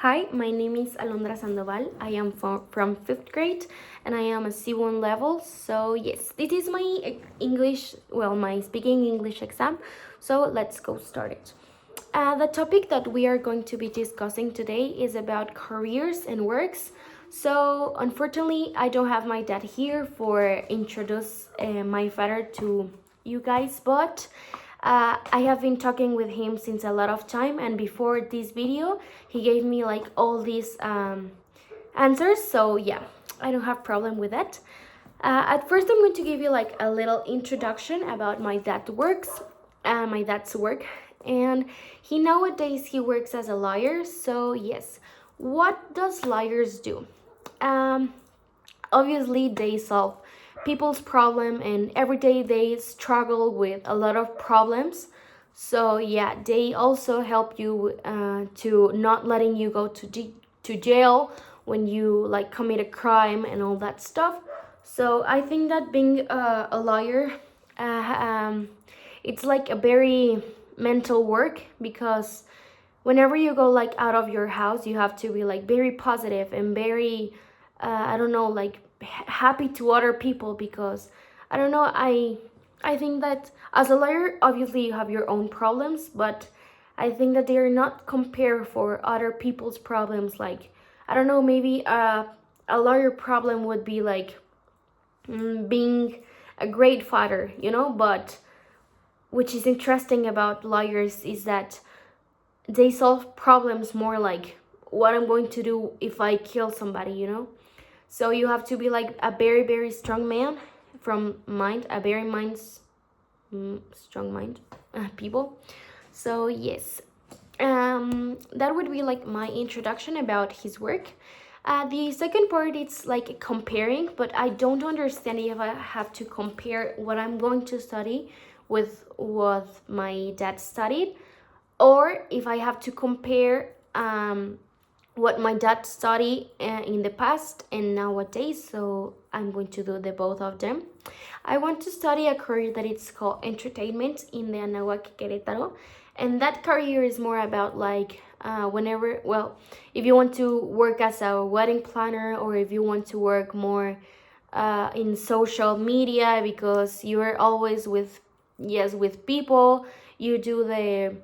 Hi, my name is Alondra Sandoval. I am from 5th grade and I am a C1 level. So yes, this is my my speaking English exam. So let's go start it. The topic that we are going to be discussing today is about careers and works. So unfortunately, I don't have my dad here for introduce my father to you guys, but I have been talking with him since a lot of time, and before this video, he gave me like all these answers. So yeah, I don't have problem with that. At first, I'm going to give you like a little introduction about my dad's work, and nowadays he works as a lawyer. So yes, what does lawyers do? Um, Obviously they solve people's problem, and every day they struggle with a lot of problems. So yeah, they also help you to not letting you go to jail when you like commit a crime and all that stuff. So I think that being a lawyer, uh, um, it's like a very mental work, because whenever you go like out of your house, you have to be like very positive and very I don't know, like happy to other people, because I don't know, I think that as a lawyer, obviously you have your own problems, but I think that they are not compared for other people's problems. Like, I don't know, maybe a lawyer problem would be like being a great father, but which is interesting about lawyers is that they solve problems more like what I'm going to do if I kill somebody. So you have to be like a very, very strong man from mind, a very strong mind people. So yes, that would be like my introduction about his work. The second part, it's like comparing, but I don't understand if I have to compare what I'm going to study with what my dad studied, or if I have to compare what my dad studied in the past and nowadays. So I'm going to do the both of them. I want to study a career that it's called entertainment in the Anahuac Querétaro, and that career is more about like if you want to work as a wedding planner, or if you want to work more in social media, because you're always with people, you do the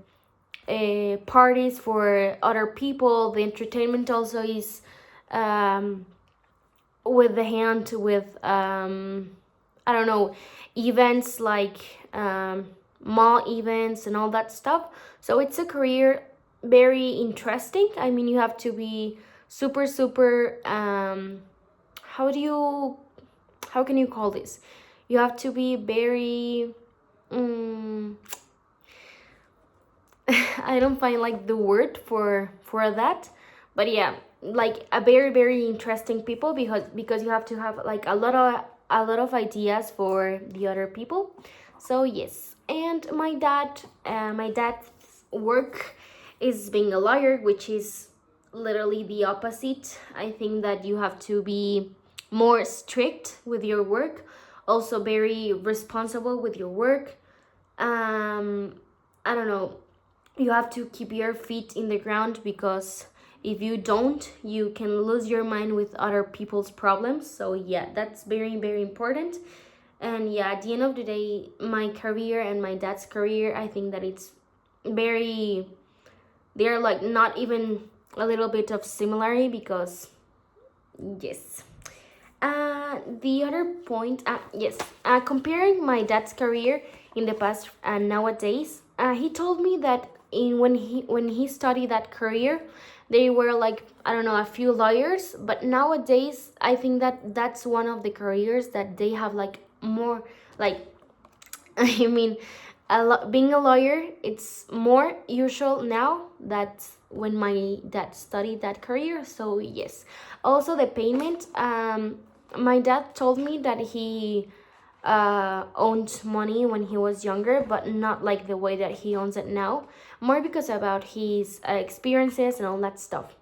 parties for other people. The entertainment also is with the hand with I don't know, events like mall events and all that stuff. So it's a career very interesting. I mean, you have to be super how do you how can you call this? You have to be very I don't find like the word for that, but yeah, like a very, very interesting people, because you have to have like a lot of ideas for the other people. So yes, and my dad's work is being a lawyer, which is literally the opposite. I think that you have to be more strict with your work, also very responsible with your work. I don't know, you have to keep your feet in the ground, because if you don't, you can lose your mind with other people's problems. So yeah, that's very, very important. And yeah, at the end of the day, my career and my dad's career, I think that it's very, they're like not even a little bit of similarity, because yes. The other point, yes, comparing my dad's career in the past and nowadays, he told me that when he studied that career, they were like, I don't know, a few lawyers, but nowadays I think that that's one of the careers that they have like more like I mean, being a lawyer, it's more usual now that when my dad studied that career. So yes, also the payment. My dad told me that he owned money when he was younger, but not like the way that he owns it now. More because about his experiences and all that stuff.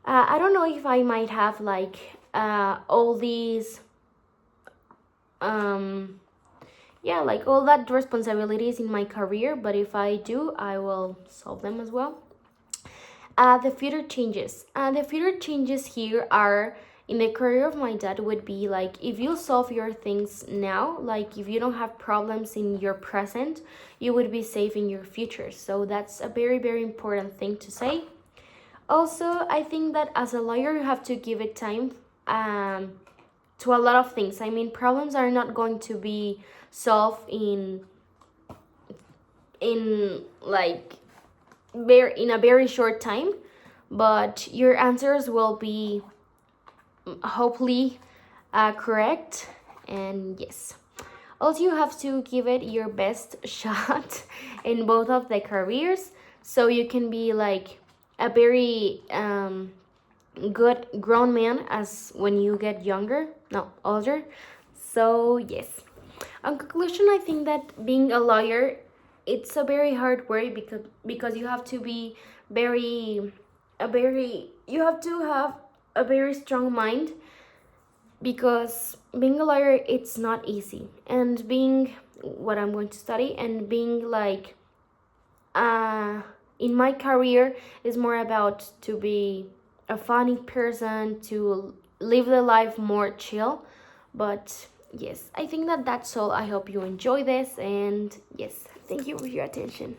I don't know if I might have like all these yeah, like all that responsibilities in my career, but if I do, I will solve them as well. The future changes. The future changes here are in the career of my dad would be like if you solve your things now, like if you don't have problems in your present, you would be safe in your future. So that's a very, very important thing to say. Also, I think that as a lawyer, you have to give it time to a lot of things. I mean, problems are not going to be solved in like in a very short time, but your answers will be hopefully correct. And yes, also you have to give it your best shot in both of the careers, so you can be like a very good grown man as when you get younger, no, older. So yes, on conclusion, I think that being a lawyer, it's a very hard work because you have to be you have to have a very strong mind, because being a lawyer, it's not easy. And being what I'm going to study and being like in my career is more about to be a funny person, to live the life more chill. But yes, I think that that's all. I hope you enjoy this, and yes, thank you for your attention.